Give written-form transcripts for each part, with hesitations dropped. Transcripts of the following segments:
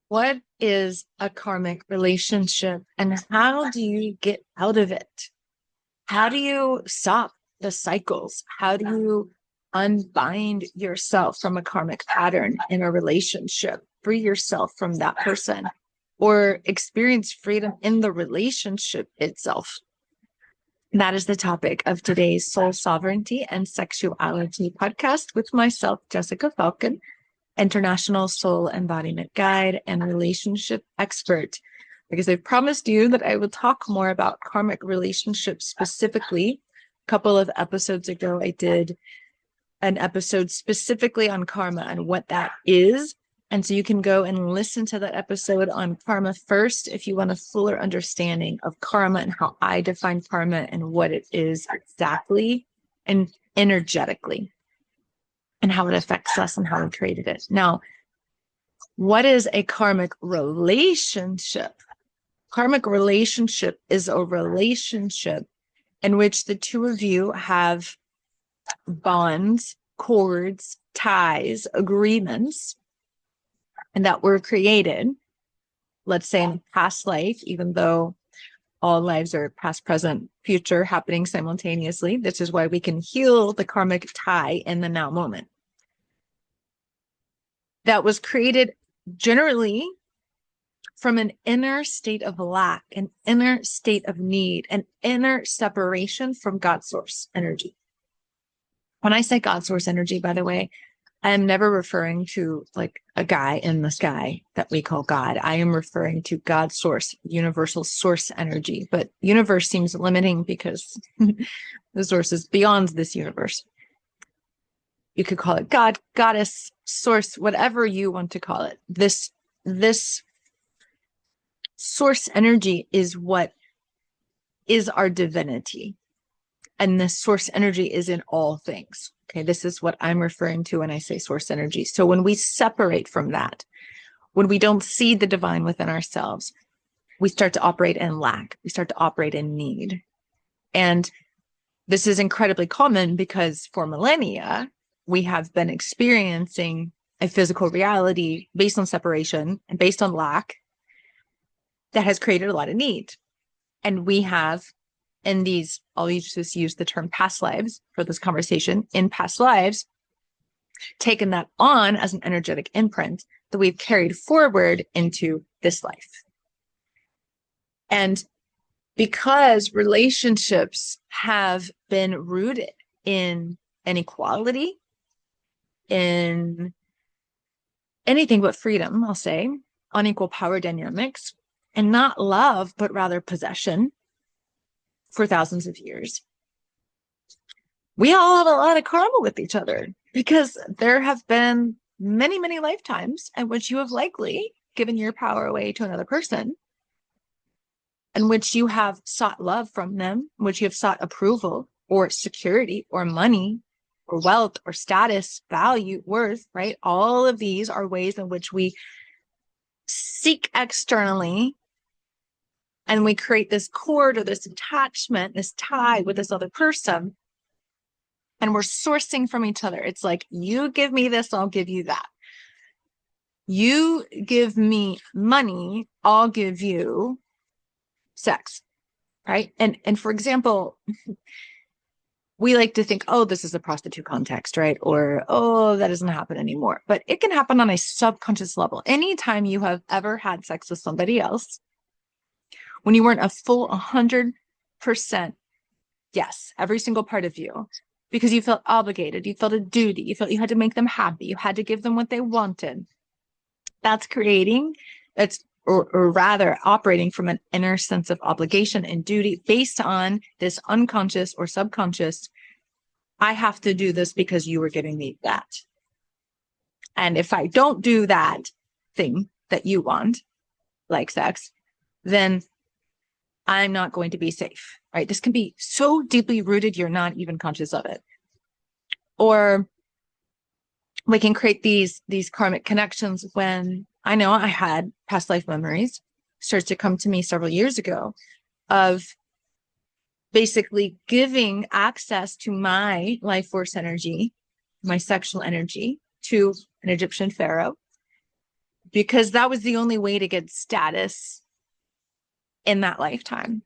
What is a karmic relationship and how do you get out of it? How do you stop the cycles? How do you unbind yourself from a karmic pattern in a relationship? Free yourself from that person or experience freedom in the relationship itself. That is the topic of today's Soul Sovereignty and Sexuality podcast with myself, Jessica Falcon, international soul embodiment guide and relationship expert, because I promised you that I would talk more about karmic relationships specifically. A couple of episodes ago, I did an episode specifically on karma and what that is. And so you can go and listen to that episode on karma first if you want a fuller understanding of karma and how I define karma and what it is exactly and energetically, and how it affects us and how we created it. Now, what is a karmic relationship? Karmic relationship is a relationship in which the two of you have bonds, cords, ties, agreements, and that were created, let's say in a past life, even though all lives are past, present, future happening simultaneously. This is why we can heal the karmic tie in the now moment. That was created generally from an inner state of lack, an inner state of need, an inner separation from God source energy. When I say God source energy, by the way, I am never referring to like a guy in the sky that we call God. I am referring to God source, universal source energy. But universe seems limiting because the source is beyond this universe. You could call it God, goddess, source, whatever you want to call it. This source energy is what is our divinity. And this source energy is in all things. Okay, this is what I'm referring to when I say source energy. So when we separate from that, when we don't see the divine within ourselves, we start to operate in lack. We start to operate in need. And this is incredibly common because for millennia, we have been experiencing a physical reality based on separation and based on lack that has created a lot of need. And we have in these, I'll just use the term past lives for this conversation, in past lives, taken that on as an energetic imprint that we've carried forward into this life. And because relationships have been rooted in inequality, in anything but freedom, I'll say, unequal power dynamics, and not love, but rather possession for thousands of years, we all have a lot of karma with each other because there have been many, many lifetimes in which you have likely given your power away to another person, in which you have sought love from them, in which you have sought approval or security or money or wealth or status, value, worth, right? All of these are ways in which we seek externally and we create this cord or this attachment, this tie with this other person. And we're sourcing from each other. It's like, you give me this, I'll give you that. You give me money, I'll give you sex, right? And for example, we like to think, oh, this is a prostitute context, right? Or, oh, that doesn't happen anymore. But it can happen on a subconscious level. Anytime you have ever had sex with somebody else, when you weren't a full 100% yes, every single part of you, because you felt obligated, you felt a duty, you felt you had to make them happy, you had to give them what they wanted. That's or rather operating from an inner sense of obligation and duty based on this unconscious or subconscious, I have to do this because you were giving me that. And if I don't do that thing that you want, like sex, then I'm not going to be safe, right? This can be so deeply rooted, you're not even conscious of it. Or we can create these karmic connections when I know I had past life memories started to come to me several years ago of basically giving access to my life force energy, my sexual energy to an Egyptian pharaoh, because that was the only way to get status in that lifetime.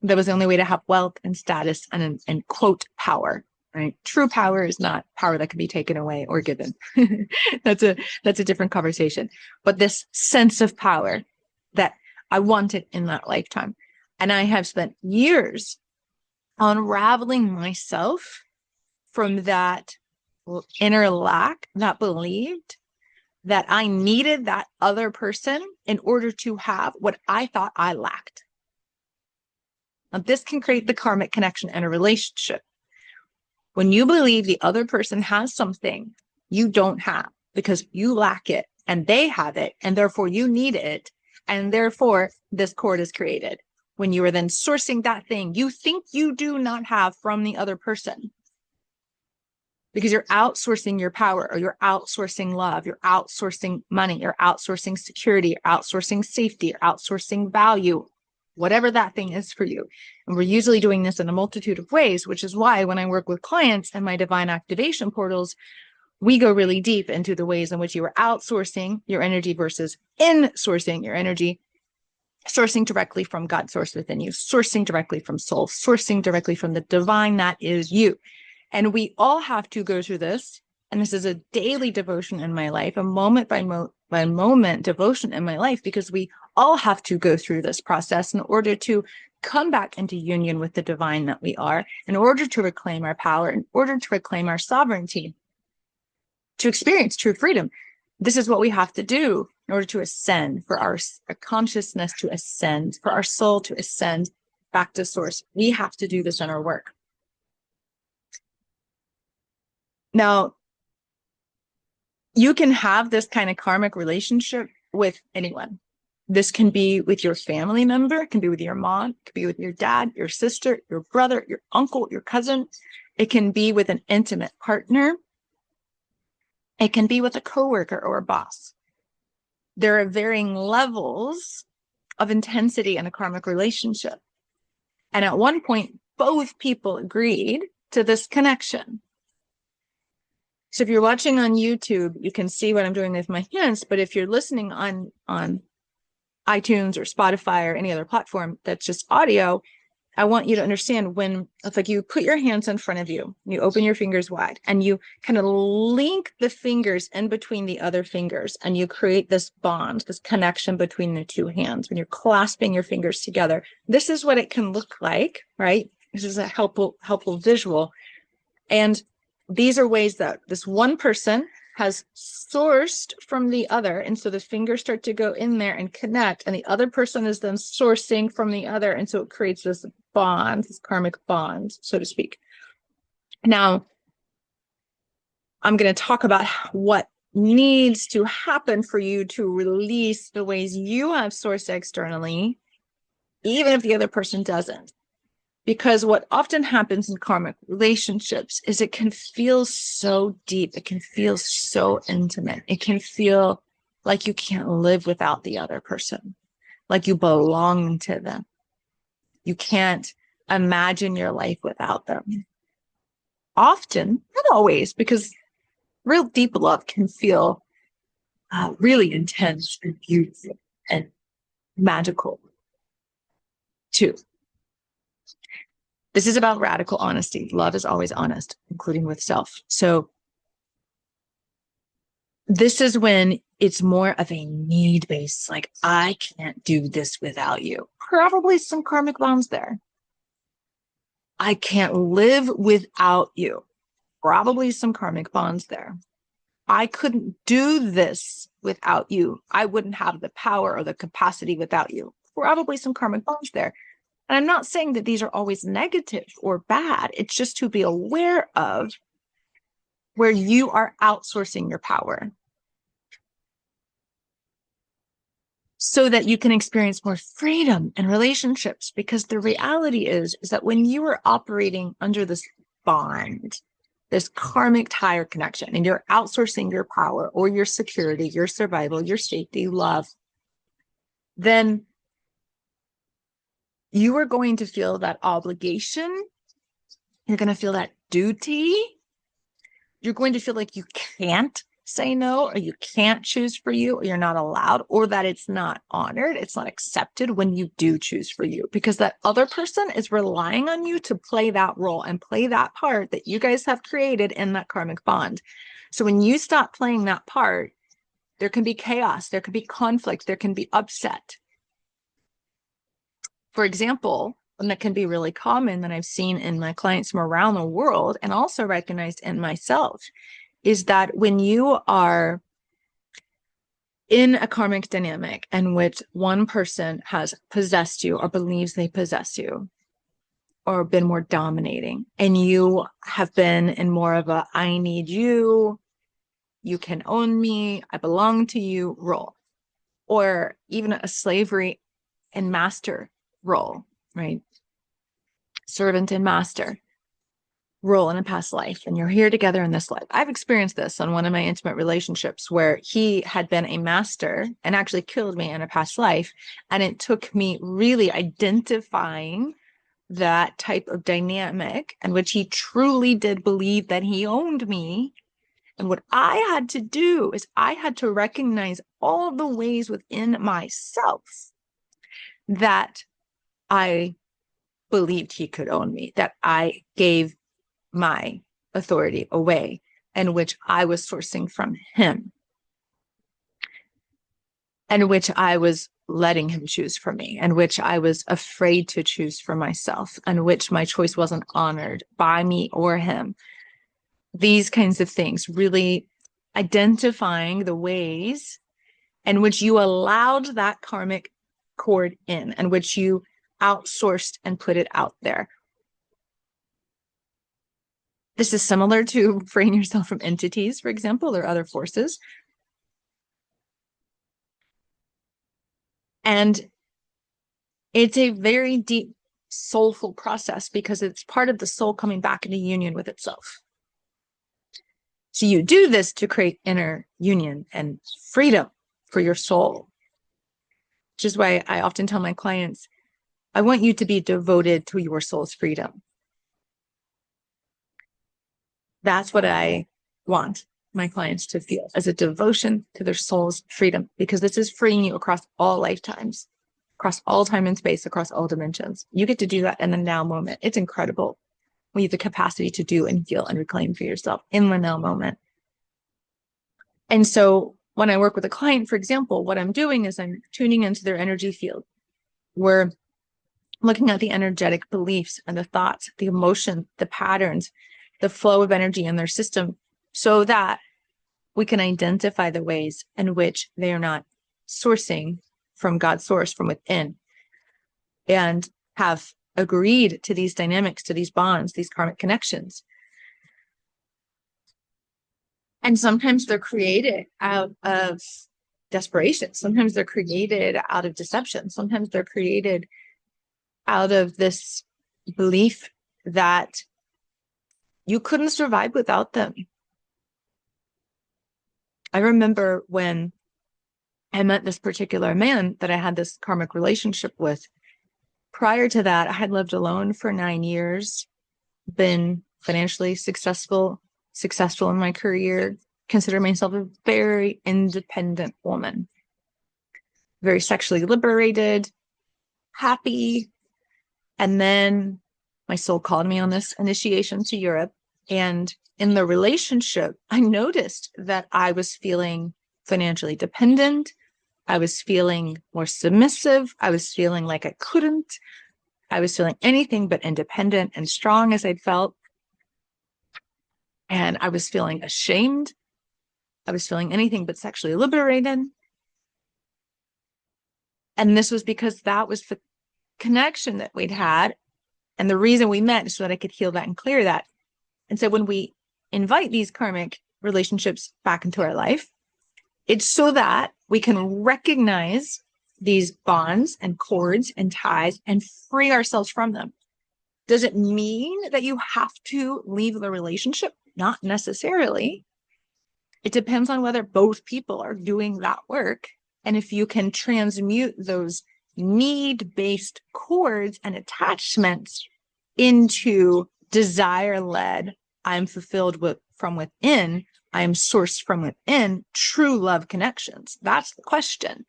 That was the only way to have wealth and status and quote power, right? True power is not power that can be taken away or given. That's a different conversation. But this sense of power that I wanted in that lifetime. And I have spent years unraveling myself from that inner lack that believed that I needed that other person in order to have what I thought I lacked. Now, this can create the karmic connection in a relationship. When you believe the other person has something you don't have because you lack it and they have it, and therefore you need it, and therefore this cord is created. When you are then sourcing that thing you think you do not have from the other person, because you're outsourcing your power, or you're outsourcing love, you're outsourcing money, you're outsourcing security, you're outsourcing safety, you're outsourcing value, whatever that thing is for you. And we're usually doing this in a multitude of ways, which is why when I work with clients and my divine activation portals, we go really deep into the ways in which you are outsourcing your energy versus in-sourcing your energy, sourcing directly from God source within you, sourcing directly from soul, sourcing directly from the divine that is you. And we all have to go through this. And this is a daily devotion in my life, a moment by moment devotion in my life, because we all have to go through this process in order to come back into union with the divine that we are, in order to reclaim our power, in order to reclaim our sovereignty, to experience true freedom. This is what we have to do in order to ascend, for our consciousness to ascend, for our soul to ascend back to source. We have to do this in our work. Now, you can have this kind of karmic relationship with anyone. This can be with your family member, it can be with your mom, it can be with your dad, your sister, your brother, your uncle, your cousin. It can be with an intimate partner. It can be with a coworker or a boss. There are varying levels of intensity in a karmic relationship. And at one point, both people agreed to this connection. So if you're watching on YouTube, you can see what I'm doing with my hands. But if you're listening on iTunes or Spotify or any other platform that's just audio, I want you to understand, when it's like you put your hands in front of you, you open your fingers wide, and you kind of link the fingers in between the other fingers, and you create this bond, this connection between the two hands. When you're clasping your fingers together, this is what it can look like, right? This is a helpful visual. And these are ways that this one person has sourced from the other. And so the fingers start to go in there and connect, and the other person is then sourcing from the other. And so it creates this bond, this karmic bond, so to speak. Now, I'm going to talk about what needs to happen for you to release the ways you have sourced externally, even if the other person doesn't. Because what often happens in karmic relationships is it can feel so deep. It can feel so intimate. It can feel like you can't live without the other person, like you belong to them. You can't imagine your life without them. Often, not always, because real deep love can feel really intense and beautiful and magical too. This is about radical honesty. Love is always honest, including with self. So this is when it's more of a need-based, like, I can't do this without you. Probably some karmic bonds there. I can't live without you. Probably some karmic bonds there. I couldn't do this without you. I wouldn't have the power or the capacity without you. Probably some karmic bonds there. And I'm not saying that these are always negative or bad. It's just to be aware of where you are outsourcing your power, so that you can experience more freedom in relationships. Because the reality is that when you are operating under this bond, this karmic tie or connection, and you're outsourcing your power or your security, your survival, your safety, love, then you are going to feel that obligation. You're going to feel that duty. You're going to feel like you can't say no, or you can't choose for you, or you're not allowed, or that it's not honored, it's not accepted when you do choose for you, because that other person is relying on you to play that role and play that part that you guys have created in that karmic bond. So when you stop playing that part, there can be chaos, there can be conflict, there can be upset. For example, and that can be really common that I've seen in my clients from around the world and also recognized in myself, is that when you are in a karmic dynamic in which one person has possessed you or believes they possess you or been more dominating, and you have been in more of a I need you, you can own me, I belong to you role, or even a slavery and master role, right? Servant and master role in a past life, and you're here together in this life. I've experienced this on one of my intimate relationships where he had been a master and actually killed me in a past life. And it took me really identifying that type of dynamic in which he truly did believe that he owned me. And what I had to do is I had to recognize all the ways within myself that I believed he could own me, that I gave my authority away, and which I was sourcing from him, and which I was letting him choose for me, and which I was afraid to choose for myself, and which my choice wasn't honored by me or him. These kinds of things, really identifying the ways in which you allowed that karmic cord in, and which you outsourced and put it out there. This is similar to freeing yourself from entities, for example, or other forces. And it's a very deep, soulful process because it's part of the soul coming back into union with itself. So you do this to create inner union and freedom for your soul, which is why I often tell my clients, I want you to be devoted to your soul's freedom. That's what I want my clients to feel, as a devotion to their soul's freedom, because this is freeing you across all lifetimes, across all time and space, across all dimensions. You get to do that in the now moment. It's incredible when you have the capacity to do and heal and reclaim for yourself in the now moment. And so when I work with a client, for example, what I'm doing is I'm tuning into their energy field. We're looking at the energetic beliefs and the thoughts, the emotion, the patterns, the flow of energy in their system, so that we can identify the ways in which they are not sourcing from God's source from within, and have agreed to these dynamics, to these bonds, these karmic connections. And sometimes they're created out of desperation. Sometimes they're created out of deception. Sometimes they're created out of this belief that you couldn't survive without them. I remember when I met this particular man that I had this karmic relationship with. Prior to that, I had lived alone for 9 years, been financially successful in my career, consider myself a very independent woman, very sexually liberated, happy. And then my soul called me on this initiation to Europe. And in the relationship, I noticed that I was feeling financially dependent. I was feeling more submissive. I was feeling like I couldn't. I was feeling anything but independent and strong as I'd felt. And I was feeling ashamed. I was feeling anything but sexually liberated. And this was because that was the connection that we'd had. And the reason we met is so that I could heal that and clear that. And so when we invite these karmic relationships back into our life, it's so that we can recognize these bonds and cords and ties and free ourselves from them. Does it mean that you have to leave the relationship? Not necessarily. It depends on whether both people are doing that work. And if you can transmute those need-based cords and attachments into desire-led, I'm fulfilled from within, I am sourced from within, true love connections. That's the question.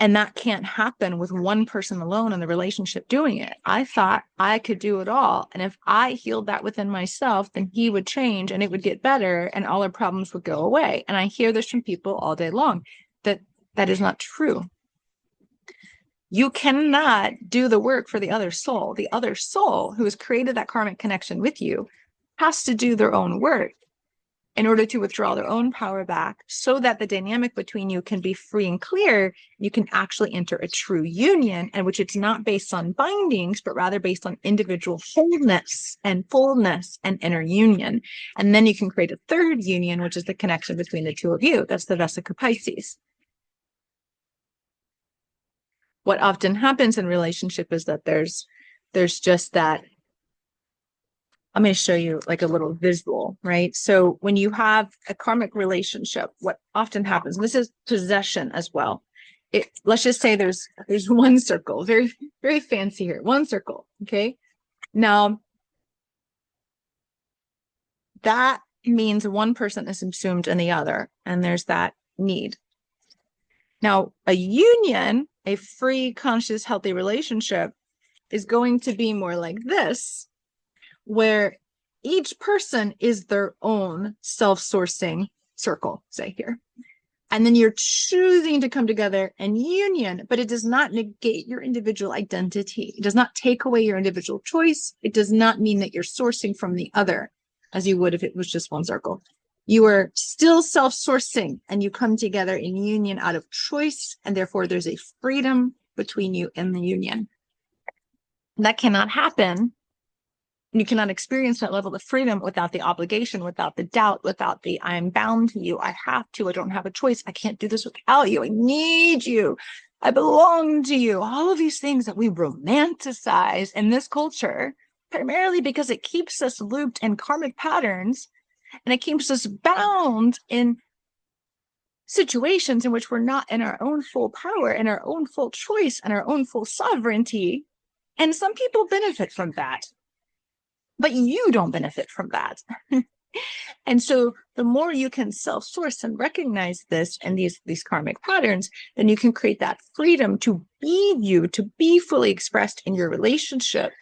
And that can't happen with one person alone in the relationship doing it. I thought I could do it all. And if I healed that within myself, then he would change and it would get better and all our problems would go away. And I hear this from people all day long, that is not true. You cannot do the work for the other soul. The other soul who has created that karmic connection with you has to do their own work in order to withdraw their own power back so that the dynamic between you can be free and clear. You can actually enter a true union, in which it's not based on bindings, but rather based on individual wholeness and fullness and inner union. And then you can create a third union, which is the connection between the two of you. That's the Vesica Pisces. What often happens in relationship is that there's just that. I'm going to show you like a little visual, right? So when you have a karmic relationship, what often happens, and this is possession as well. Let's just say there's one circle, very, very fancy here, one circle. Okay. Now that means one person is subsumed in the other, and there's that need. Now, a union, a free, conscious, healthy relationship is going to be more like this, where each person is their own self-sourcing circle, say here. And then you're choosing to come together in union, but it does not negate your individual identity. It does not take away your individual choice. It does not mean that you're sourcing from the other, as you would if it was just one circle. You are still self-sourcing, and you come together in union out of choice, and therefore there's a freedom between you and the union. That cannot happen. You cannot experience that level of freedom without the obligation, without the doubt, without the I'm bound to you, I have to, I don't have a choice, I can't do this without you, I need you, I belong to you. All of these things that we romanticize in this culture, primarily because it keeps us looped in karmic patterns, and it keeps us bound in situations in which we're not in our own full power, in our own full choice, and our own full sovereignty. And some people benefit from that, but you don't benefit from that. And so the more you can self-source and recognize this and these karmic patterns, then you can create that freedom to be you, to be fully expressed in your relationship,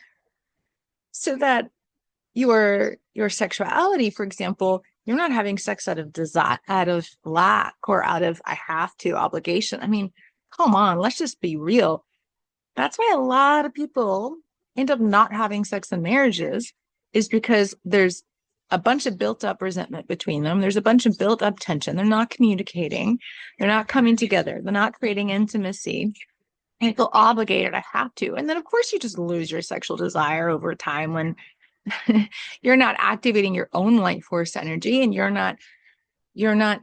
so that your sexuality, for example, you're not having sex out of desire, out of lack, or out of I have to obligation. I mean, come on, let's just be real. That's why a lot of people end up not having sex in marriages, is because there's a bunch of built up resentment between them. There's a bunch of built up tension. They're not communicating. They're not coming together. They're not creating intimacy. And you feel obligated. I have to. And then, of course, you just lose your sexual desire over time when you're not activating your own light force energy, and you're not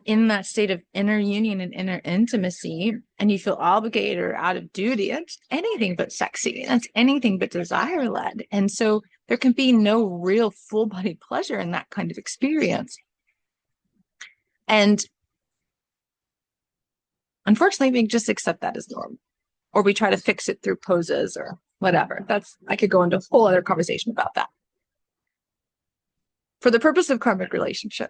in that state of inner union and inner intimacy, and you feel obligated or out of duty. It's anything but sexy. That's anything but desire led. And so there can be no real full body pleasure in that kind of experience. And unfortunately, we just accept that as normal, or we try to fix it through poses or whatever. I could go into a whole other conversation about that. For the purpose of karmic relationship,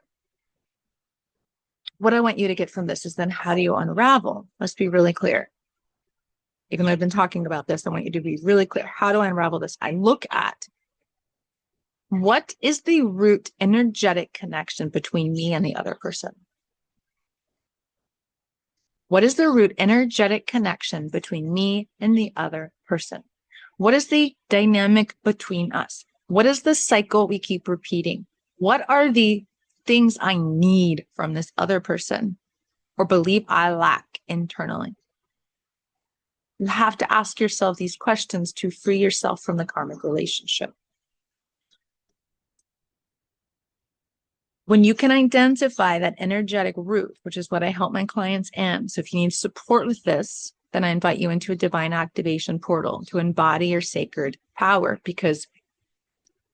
what I want you to get from this is then, how do you unravel? Let's be really clear. Even though I've been talking about this, I want you to be really clear. How do I unravel this? I look at what is the root energetic connection between me and the other person. What is the root energetic connection between me and the other person? What is the dynamic between us? What is the cycle we keep repeating? What are the things I need from this other person or believe I lack internally? You have to ask yourself these questions to free yourself from the karmic relationship. When you can identify that energetic root, which is what I help my clients in. So if you need support with this, then I invite you into a divine activation portal to embody your sacred power, because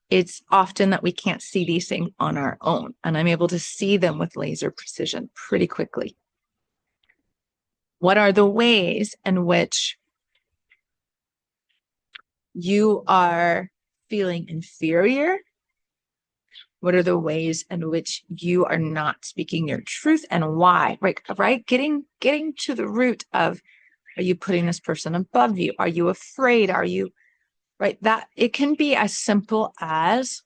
it's often that we can't see these things on our own. And I'm able to see them with laser precision pretty quickly. What are the ways in which you are feeling inferior What are the ways in which you are not speaking your truth and why? Right? Getting to the root of, are you putting this person above you? Are you afraid? Are you, right? That it can be as simple as,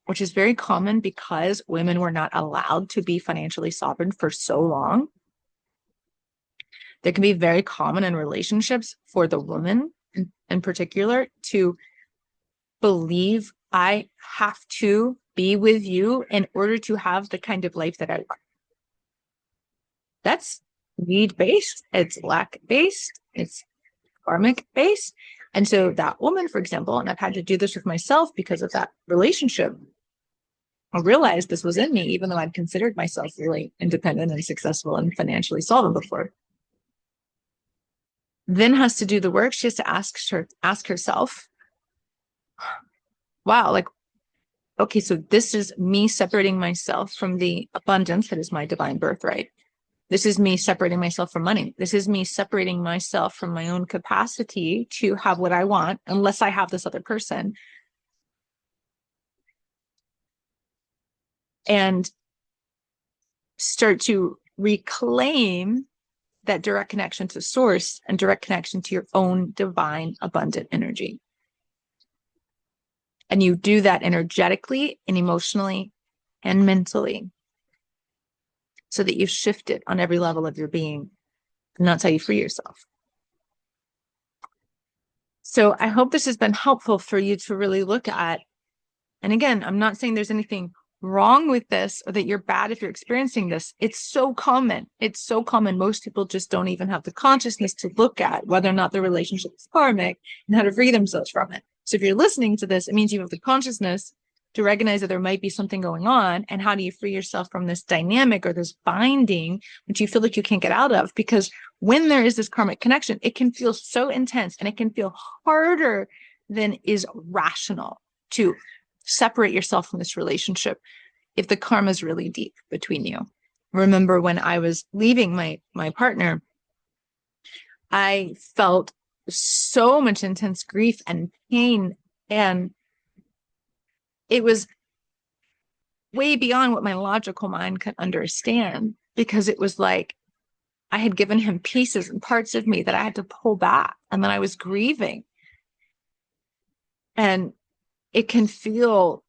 which is very common because women were not allowed to be financially sovereign for so long. That can be very common in relationships for the woman in particular to believe I have to be with you in order to have the kind of life that I want. That's need-based, it's lack-based, it's karmic-based. And so that woman, for example, and I've had to do this with myself because of that relationship, I realized this was in me, even though I'd considered myself really independent and successful and financially solvent before. Then has to do the work. She has to ask herself, wow, like, okay, so this is me separating myself from the abundance that is my divine birthright. This is me separating myself from money. This is me separating myself from my own capacity to have what I want, unless I have this other person. And start to reclaim that direct connection to source and direct connection to your own divine abundant energy. And you do that energetically and emotionally and mentally so that you shift it on every level of your being. And that's how you free yourself. So I hope this has been helpful for you to really look at. And again, I'm not saying there's anything wrong with this or that you're bad if you're experiencing this. It's so common. It's so common. Most people just don't even have the consciousness to look at whether or not the relationship is karmic and how to free themselves from it. So if you're listening to this, it means you have the consciousness to recognize that there might be something going on. And how do you free yourself from this dynamic or this binding, which you feel like you can't get out of? Because when there is this karmic connection, it can feel so intense and it can feel harder than is rational to separate yourself from this relationship if the karma is really deep between you. Remember when I was leaving my partner, I felt so much intense grief and pain, and it was way beyond what my logical mind could understand, because it was like I had given him pieces and parts of me that I had to pull back, and then I was grieving. And it can feel,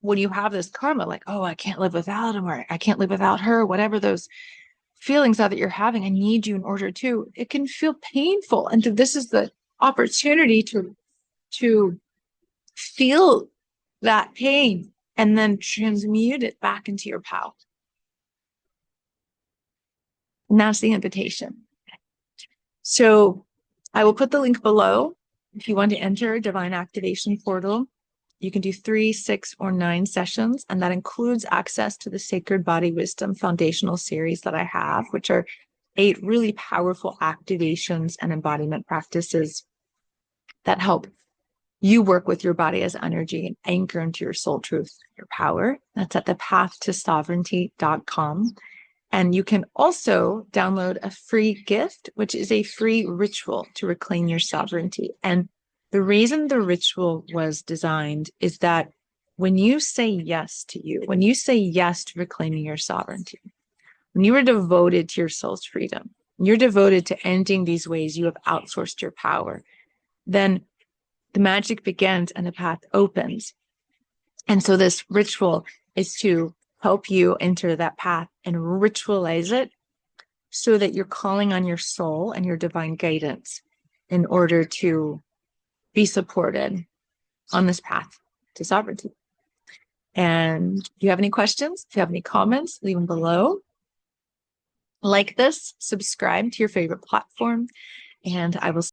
when you have this karma, like, oh, I can't live without him, or I can't live without her, whatever those feelings are that you're having, I need you in order to, it can feel painful. And this is the opportunity to feel that pain and then transmute it back into your power. And that's the invitation. So I will put the link below. If you want to enter a divine activation portal, you can do 3, 6, or 9 sessions, and that includes access to the Sacred Body Wisdom Foundational Series that I have, which are 8 really powerful activations and embodiment practices that help you work with your body as energy and anchor into your soul truth, your power. That's at thepathtosovereignty.com. And you can also download a free gift, which is a free ritual to reclaim your sovereignty. And the reason the ritual was designed is that when you say yes to you, when you say yes to reclaiming your sovereignty, when you are devoted to your soul's freedom, you're devoted to ending these ways you have outsourced your power, then the magic begins and the path opens. And so this ritual is to help you enter that path and ritualize it so that you're calling on your soul and your divine guidance in order to be supported on this path to sovereignty. And if you have any questions, if you have any comments, leave them below. Like this, subscribe to your favorite platform, and I will